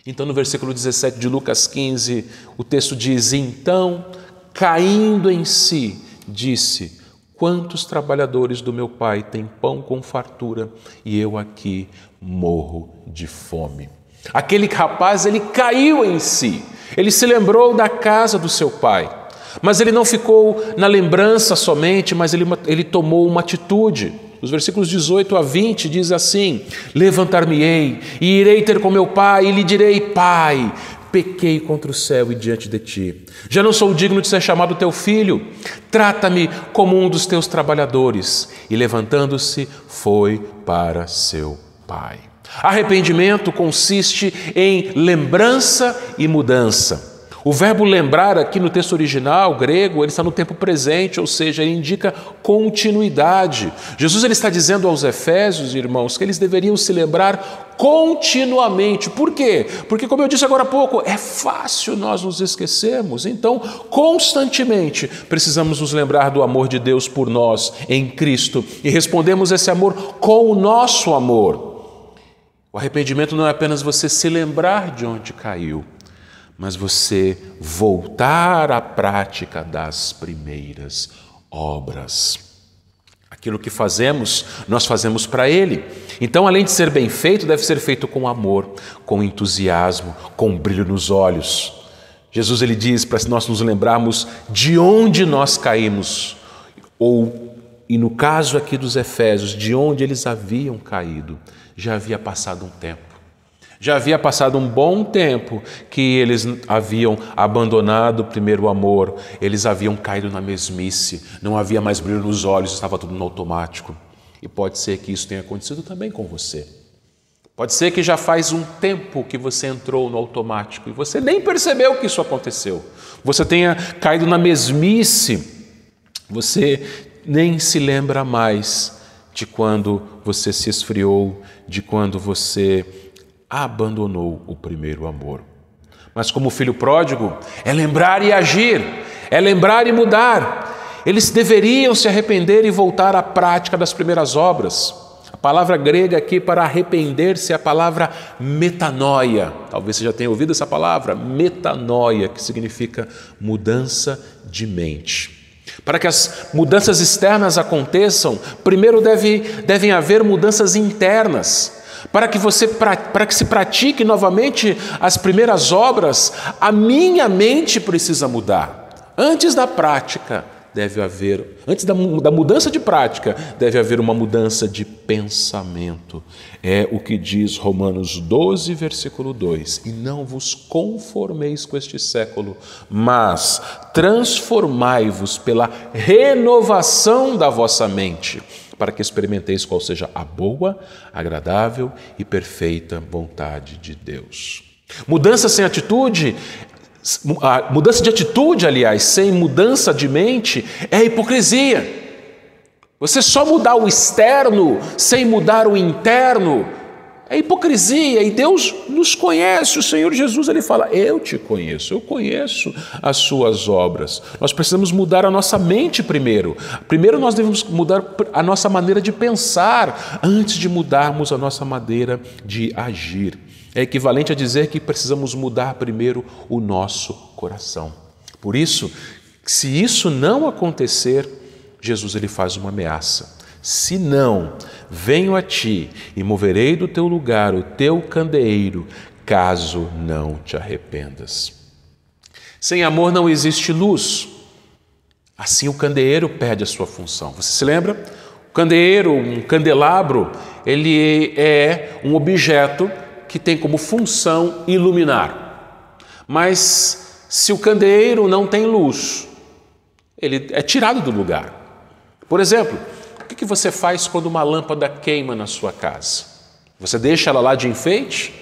Então no versículo 17 de Lucas 15, o texto diz: então, caindo em si, disse: quantos trabalhadores do meu pai têm pão com fartura e eu aqui morro de fome. Aquele rapaz, ele caiu em si, ele se lembrou da casa do seu pai, mas ele não ficou na lembrança somente, mas ele tomou uma atitude. Os versículos 18 a 20 diz assim: levantar-me-ei e irei ter com meu pai e lhe direi: pai, pequei contra o céu e diante de ti. Já não sou digno de ser chamado teu filho. Trata-me como um dos teus trabalhadores. E levantando-se, foi para seu pai. Arrependimento consiste em lembrança e mudança. O verbo lembrar aqui no texto original grego, ele está no tempo presente, ou seja, ele indica continuidade. Jesus ele está dizendo aos efésios, irmãos, que eles deveriam se lembrar continuamente. Por quê? Porque, como eu disse agora há pouco, é fácil nós nos esquecermos. Então, constantemente precisamos nos lembrar do amor de Deus por nós em Cristo e respondemos esse amor com o nosso amor. O arrependimento não é apenas você se lembrar de onde caiu, mas você voltar à prática das primeiras obras. Aquilo que fazemos, nós fazemos para Ele. Então, além de ser bem feito, deve ser feito com amor, com entusiasmo, com brilho nos olhos. Jesus ele diz para nós nos lembrarmos de onde nós caímos, e no caso aqui dos Efésios, de onde eles haviam caído. Já havia passado um tempo. Já havia passado um bom tempo que eles haviam abandonado o primeiro amor, eles haviam caído na mesmice, não havia mais brilho nos olhos, estava tudo no automático. E pode ser que isso tenha acontecido também com você. Pode ser que já faz um tempo que você entrou no automático e você nem percebeu que isso aconteceu. Você tenha caído na mesmice, você nem se lembra mais de quando você se esfriou, de quando você abandonou o primeiro amor. Mas como filho pródigo, é lembrar e agir, é lembrar e mudar. Eles deveriam se arrepender e voltar à prática das primeiras obras. A palavra grega aqui para arrepender-se é a palavra metanoia. Talvez você já tenha ouvido essa palavra, metanoia, que significa mudança de mente. Para que as mudanças externas aconteçam, primeiro devem haver mudanças internas. Para que se pratique novamente as primeiras obras, a minha mente precisa mudar. Antes da prática, antes da mudança de prática, deve haver uma mudança de pensamento. É o que diz Romanos 12, versículo 2. E não vos conformeis com este século, mas transformai-vos pela renovação da vossa mente, para que experimenteis qual seja a boa, agradável e perfeita vontade de Deus. Mudança sem atitude, a mudança de atitude, aliás, sem mudança de mente, é hipocrisia. Você só mudar o externo sem mudar o interno é hipocrisia. E Deus nos conhece. O Senhor Jesus, Ele fala: eu te conheço, eu conheço as suas obras. Nós precisamos mudar a nossa mente primeiro. Primeiro nós devemos mudar a nossa maneira de pensar antes de mudarmos a nossa maneira de agir. É equivalente a dizer que precisamos mudar primeiro o nosso coração. Por isso, se isso não acontecer, Jesus ele faz uma ameaça. Se não, venho a ti e moverei do teu lugar o teu candeeiro, caso não te arrependas. Sem amor não existe luz. Assim o candeeiro perde a sua função. Você se lembra? O candeeiro, um candelabro, ele é um objeto que tem como função iluminar. Mas se o candeeiro não tem luz, ele é tirado do lugar. Por exemplo, o que você faz quando uma lâmpada queima na sua casa? Você deixa ela lá de enfeite?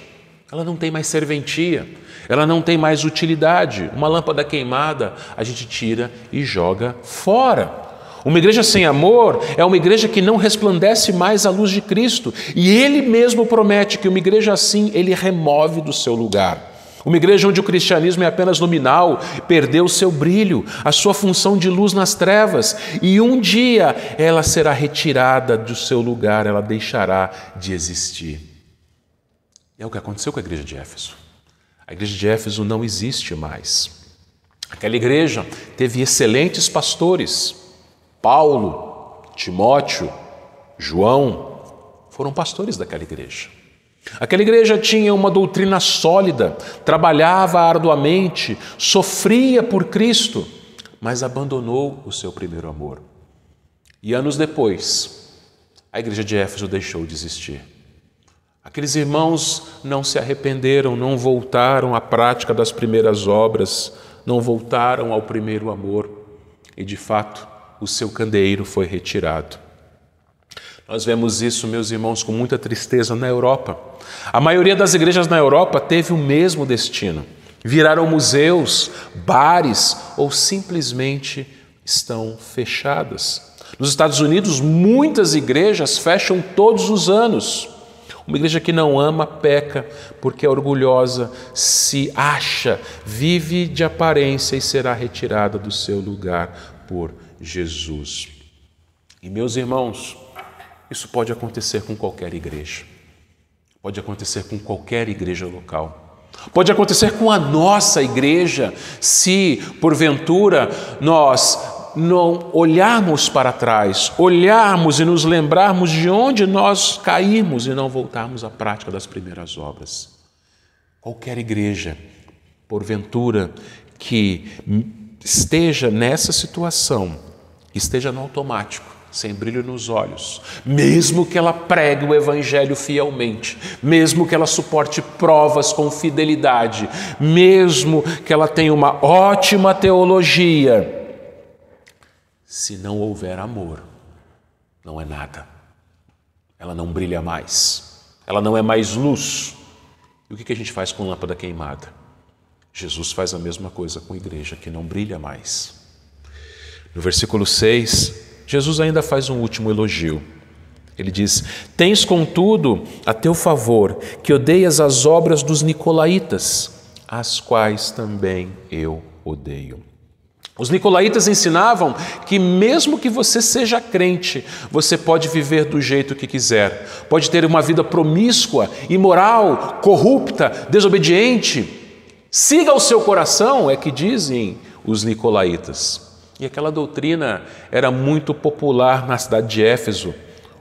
Ela não tem mais serventia, ela não tem mais utilidade. Uma lâmpada queimada a gente tira e joga fora. Uma igreja sem amor é uma igreja que não resplandece mais a luz de Cristo. E Ele mesmo promete que uma igreja assim, Ele remove do seu lugar. Uma igreja onde o cristianismo é apenas nominal, perdeu o seu brilho, a sua função de luz nas trevas. E um dia ela será retirada do seu lugar, ela deixará de existir. É o que aconteceu com a igreja de Éfeso. A igreja de Éfeso não existe mais. Aquela igreja teve excelentes pastores. Paulo, Timóteo, João, foram pastores daquela igreja. Aquela igreja tinha uma doutrina sólida, trabalhava arduamente, sofria por Cristo, mas abandonou o seu primeiro amor. E anos depois, a igreja de Éfeso deixou de existir. Aqueles irmãos não se arrependeram, não voltaram à prática das primeiras obras, não voltaram ao primeiro amor e, de fato, o seu candeeiro foi retirado. Nós vemos isso, meus irmãos, com muita tristeza na Europa. A maioria das igrejas na Europa teve o mesmo destino. Viraram museus, bares ou simplesmente estão fechadas. Nos Estados Unidos, muitas igrejas fecham todos os anos. Uma igreja que não ama, peca, porque é orgulhosa, se acha, vive de aparência e será retirada do seu lugar por Jesus. E, meus irmãos, isso pode acontecer com qualquer igreja. Pode acontecer com qualquer igreja local. Pode acontecer com a nossa igreja, se, porventura, nós não olharmos para trás, olharmos e nos lembrarmos de onde nós caímos e não voltarmos à prática das primeiras obras. Qualquer igreja, porventura, que esteja nessa situação, que esteja no automático, sem brilho nos olhos, mesmo que ela pregue o evangelho fielmente, mesmo que ela suporte provas com fidelidade, mesmo que ela tenha uma ótima teologia, se não houver amor, não é nada. Ela não brilha mais, ela não é mais luz. E o que a gente faz com lâmpada queimada? Jesus faz a mesma coisa com a igreja que não brilha mais. No versículo 6, Jesus ainda faz um último elogio. Ele diz: tens contudo a teu favor que odeias as obras dos nicolaítas, as quais também eu odeio. Os nicolaítas ensinavam que mesmo que você seja crente, você pode viver do jeito que quiser, pode ter uma vida promíscua, imoral, corrupta, desobediente. Siga o seu coração, é que dizem os nicolaítas. E aquela doutrina era muito popular na cidade de Éfeso,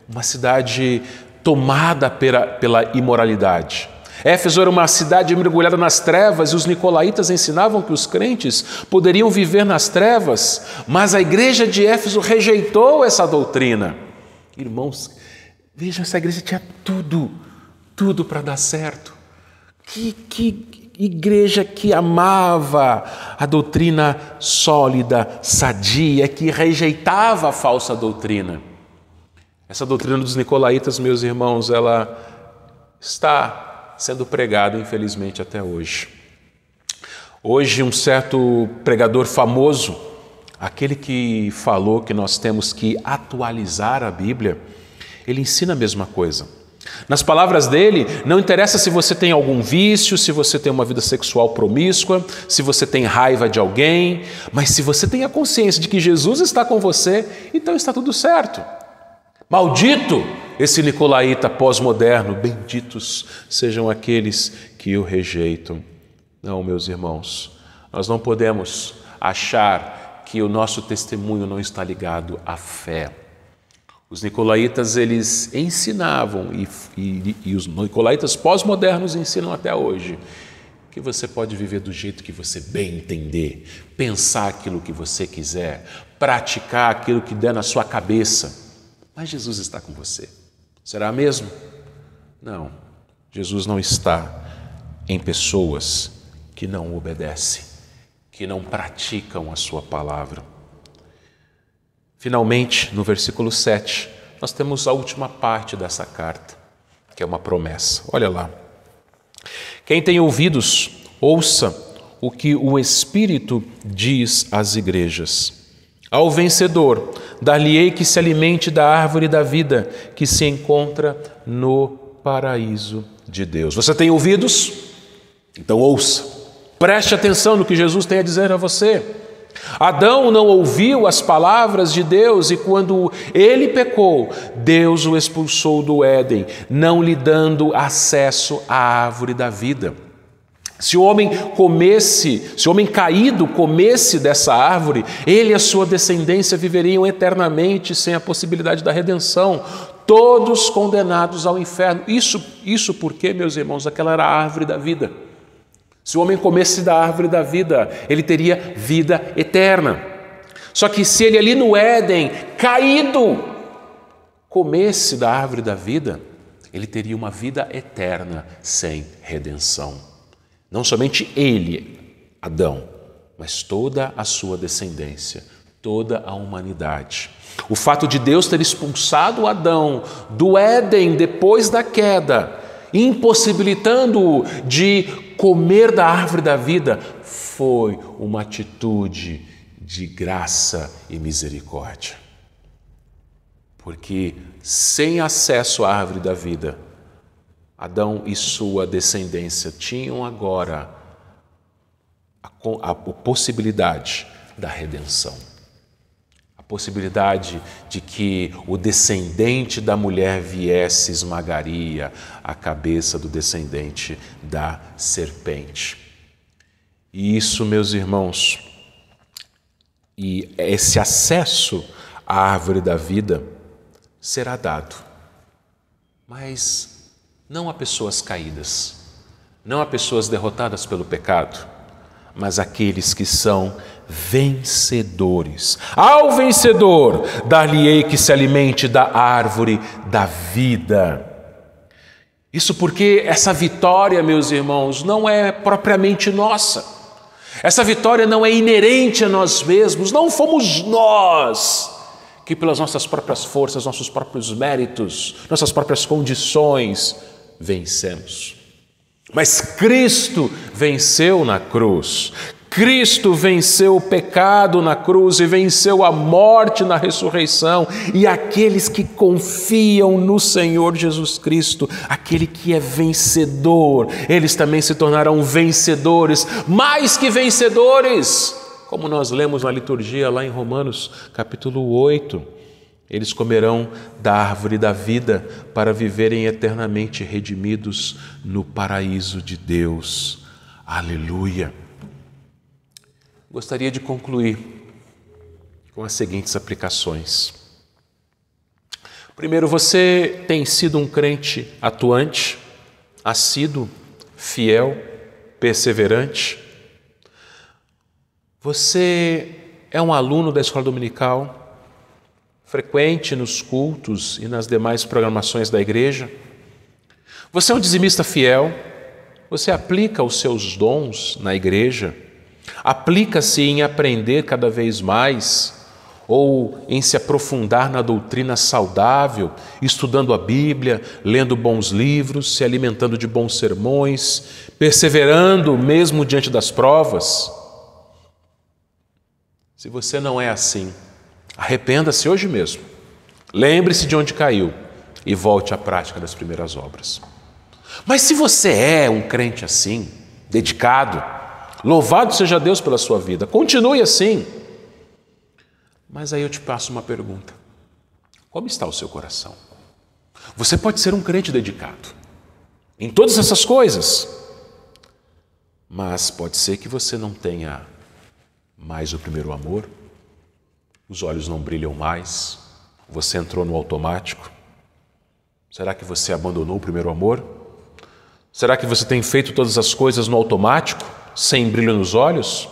uma cidade tomada pela imoralidade. Éfeso era uma cidade mergulhada nas trevas e os nicolaítas ensinavam que os crentes poderiam viver nas trevas, mas a igreja de Éfeso rejeitou essa doutrina. Irmãos, vejam, essa igreja tinha tudo para dar certo. Que igreja que amava a doutrina sólida, sadia, que rejeitava a falsa doutrina. Essa doutrina dos nicolaítas, meus irmãos, ela está sendo pregado, infelizmente, até hoje. Hoje, um certo pregador famoso, aquele que falou que nós temos que atualizar a Bíblia, ele ensina a mesma coisa. Nas palavras dele, não interessa se você tem algum vício, se você tem uma vida sexual promíscua, se você tem raiva de alguém, mas se você tem a consciência de que Jesus está com você, então está tudo certo. Maldito esse nicolaíta pós-moderno, benditos sejam aqueles que o rejeitam. Não, meus irmãos, nós não podemos achar que o nosso testemunho não está ligado à fé. Os nicolaítas, eles ensinavam, e os nicolaítas pós-modernos ensinam até hoje, que você pode viver do jeito que você bem entender, pensar aquilo que você quiser, praticar aquilo que der na sua cabeça. Mas Jesus está com você. Será mesmo? Não. Jesus não está em pessoas que não obedecem, que não praticam a sua palavra. Finalmente, no versículo 7, nós temos a última parte dessa carta, que é uma promessa. Olha lá. Quem tem ouvidos, ouça o que o Espírito diz às igrejas. Ao vencedor, dar-lhe-ei que se alimente da árvore da vida que se encontra no paraíso de Deus. Você tem ouvidos? Então ouça. Preste atenção no que Jesus tem a dizer a você. Adão não ouviu as palavras de Deus e quando ele pecou, Deus o expulsou do Éden, não lhe dando acesso à árvore da vida. Se o homem caído comesse dessa árvore, ele e a sua descendência viveriam eternamente sem a possibilidade da redenção, todos condenados ao inferno. Isso porque, meus irmãos, aquela era a árvore da vida. Se o homem comesse da árvore da vida, ele teria vida eterna. Só que se ele ali no Éden, caído, comesse da árvore da vida, ele teria uma vida eterna sem redenção. Não somente ele, Adão, mas toda a sua descendência, toda a humanidade. O fato de Deus ter expulsado Adão do Éden depois da queda, impossibilitando-o de comer da árvore da vida, foi uma atitude de graça e misericórdia. Porque sem acesso à árvore da vida, Adão e sua descendência tinham agora a possibilidade da redenção. A possibilidade de que o descendente da mulher viesse e esmagaria a cabeça do descendente da serpente. E isso, meus irmãos, e esse acesso à árvore da vida será dado. Mas não a pessoas caídas, não a pessoas derrotadas pelo pecado, mas aqueles que são vencedores. Ao vencedor, dar-lhe-ei que se alimente da árvore da vida. Isso porque essa vitória, meus irmãos, não é propriamente nossa. Essa vitória não é inerente a nós mesmos, não fomos nós que pelas nossas próprias forças, nossos próprios méritos, nossas próprias condições, vencemos. Mas Cristo venceu na cruz. Cristo venceu o pecado na cruz e venceu a morte na ressurreição. E aqueles que confiam no Senhor Jesus Cristo, aquele que é vencedor, eles também se tornarão vencedores, mais que vencedores, como nós lemos na liturgia lá em Romanos capítulo 8, eles comerão da árvore da vida para viverem eternamente redimidos no paraíso de Deus. Aleluia! Gostaria de concluir com as seguintes aplicações. Primeiro, você tem sido um crente atuante, assíduo, fiel, perseverante? Você é um aluno da escola dominical, frequente nos cultos e nas demais programações da igreja? Você é um dizimista fiel? Você aplica os seus dons na igreja? Aplica-se em aprender cada vez mais ou em se aprofundar na doutrina saudável, estudando a Bíblia, lendo bons livros, se alimentando de bons sermões, perseverando mesmo diante das provas? Se você não é assim, arrependa-se hoje mesmo. Lembre-se de onde caiu e volte à prática das primeiras obras. Mas se você é um crente assim, dedicado, louvado seja Deus pela sua vida, continue assim. Mas aí eu te passo uma pergunta. Como está o seu coração? Você pode ser um crente dedicado em todas essas coisas, mas pode ser que você não tenha mais o primeiro amor, os olhos não brilham mais, você entrou no automático. Será que você abandonou o primeiro amor? Será que você tem feito todas as coisas no automático, sem brilho nos olhos?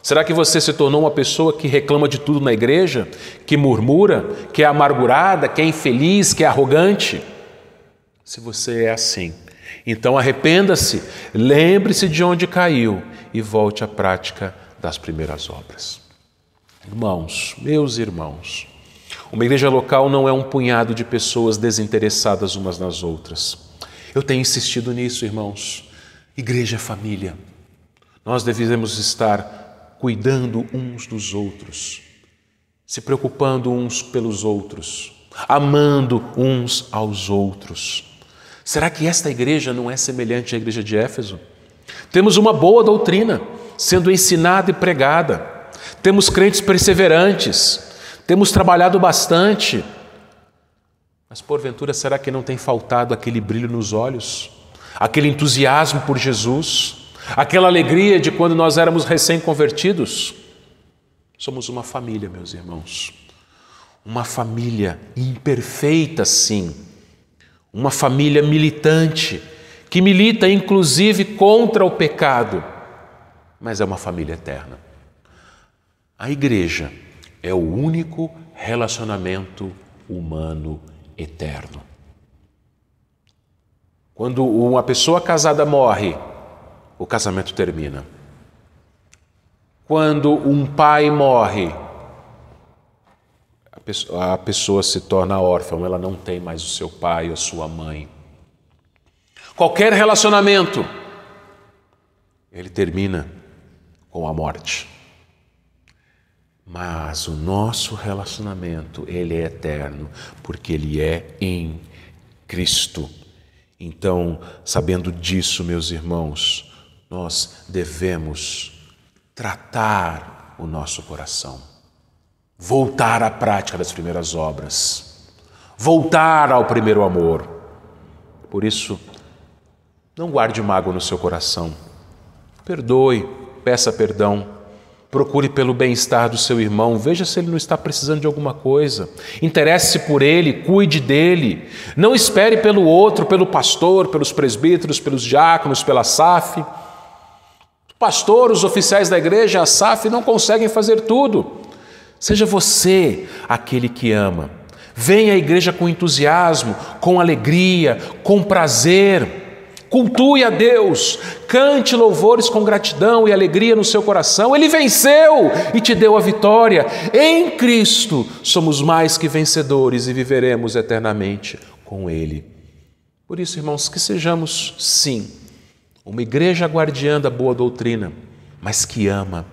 Será que você se tornou uma pessoa que reclama de tudo na igreja, que murmura, que é amargurada, que é infeliz, que é arrogante? Se você é assim, então arrependa-se, lembre-se de onde caiu e volte à prática das primeiras obras. Irmãos, meus irmãos, uma igreja local não é um punhado de pessoas desinteressadas umas nas outras. Eu tenho insistido nisso, irmãos. Igreja é família. Nós devemos estar cuidando uns dos outros, se preocupando uns pelos outros, amando uns aos outros. Será que esta igreja não é semelhante à igreja de Éfeso? Temos uma boa doutrina sendo ensinada e pregada. Temos crentes perseverantes. Temos trabalhado bastante. Mas porventura, será que não tem faltado aquele brilho nos olhos? Aquele entusiasmo por Jesus? Aquela alegria de quando nós éramos recém-convertidos? Somos uma família, meus irmãos. Uma família imperfeita, sim. Uma família militante, que milita inclusive contra o pecado, mas é uma família eterna. A igreja é o único relacionamento humano eterno. Quando uma pessoa casada morre, o casamento termina. Quando um pai morre, a pessoa se torna órfã, ela não tem mais o seu pai ou a sua mãe. Qualquer relacionamento, ele termina com a morte. Mas o nosso relacionamento, ele é eterno, porque ele é em Cristo. Então, sabendo disso, meus irmãos, nós devemos tratar o nosso coração, voltar à prática das primeiras obras, voltar ao primeiro amor. Por isso, não guarde mágoa no seu coração. Perdoe, peça perdão. Procure pelo bem-estar do seu irmão, veja se ele não está precisando de alguma coisa. Interesse-se por ele, cuide dele. Não espere pelo outro, pelo pastor, pelos presbíteros, pelos diáconos, pela SAF. O pastor, os oficiais da igreja, a SAF não conseguem fazer tudo. Seja você aquele que ama. Venha à igreja com entusiasmo, com alegria, com prazer. Cultue a Deus, cante louvores com gratidão e alegria no seu coração. Ele venceu e te deu a vitória. Em Cristo somos mais que vencedores e viveremos eternamente com Ele. Por isso, irmãos, que sejamos, sim, uma igreja guardiã da boa doutrina, mas que ama,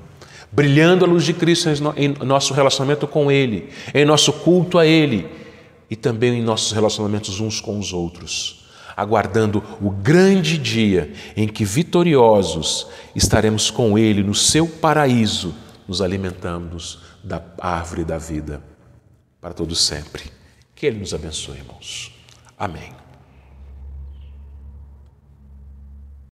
brilhando a luz de Cristo em nosso relacionamento com Ele, em nosso culto a Ele e também em nossos relacionamentos uns com os outros, aguardando o grande dia em que vitoriosos estaremos com Ele no seu paraíso, nos alimentamos da árvore da vida para todo sempre. Que Ele nos abençoe, irmãos. Amém.